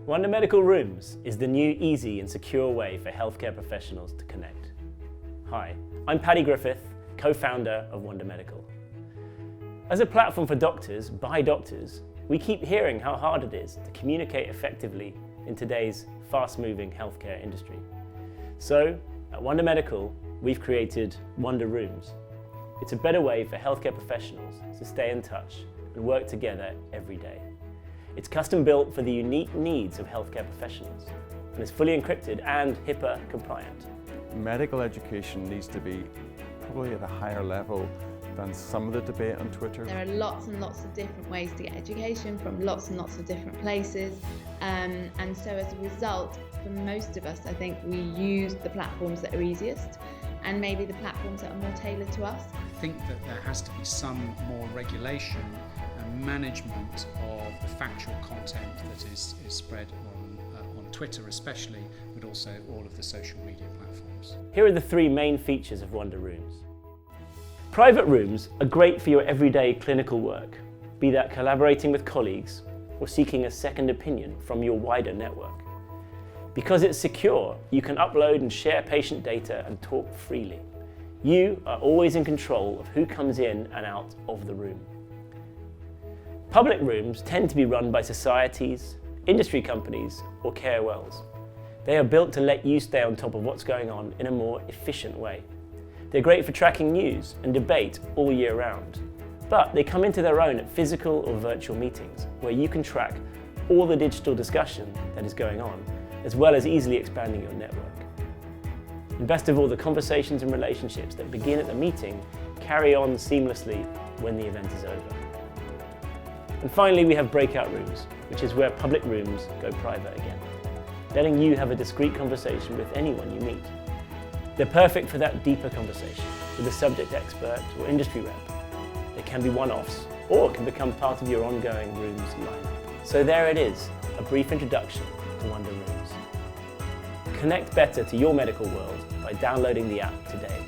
Wondr Medical Rooms is the new, easy and secure way for healthcare professionals to connect. Hi, I'm Paddy Griffith, co-founder of Wondr Medical. As a platform for doctors, by doctors, we keep hearing how hard it is to communicate effectively in today's fast-moving healthcare industry. So, at Wondr Medical, we've created Wondr Rooms. It's a better way for healthcare professionals to stay in touch and work together every day. It's custom built for the unique needs of healthcare professionals, and it's fully encrypted and HIPAA compliant. Medical education needs to be probably at a higher level than some of the debate on Twitter. There are lots and lots of different ways to get education from lots and lots of different places, and so as a result, for most of us, I think we use the platforms that are easiest and maybe the platforms that are more tailored to us. I think that there has to be some more regulation and management of the factual content that is spread on Twitter especially, but also all of the social media platforms. Here are the three main features of Wondr Rooms. Private rooms are great for your everyday clinical work, be that collaborating with colleagues or seeking a second opinion from your wider network. Because it's secure, you can upload and share patient data and talk freely. You are always in control of who comes in and out of the room. Public rooms tend to be run by societies, industry companies, or KOLs. They are built to let you stay on top of what's going on in a more efficient way. They're great for tracking news and debate all year round, but they come into their own at physical or virtual meetings, where you can track all the digital discussion that is going on, as well as easily expanding your network. And best of all, the conversations and relationships that begin at the meeting carry on seamlessly when the event is over. And finally, we have breakout rooms, which is where public rooms go private again, letting you have a discreet conversation with anyone you meet. They're perfect for that deeper conversation with a subject expert or industry rep. They can be one-offs or can become part of your ongoing rooms lineup. So there it is, a brief introduction to Wondr Rooms. Connect better to your medical world by downloading the app today.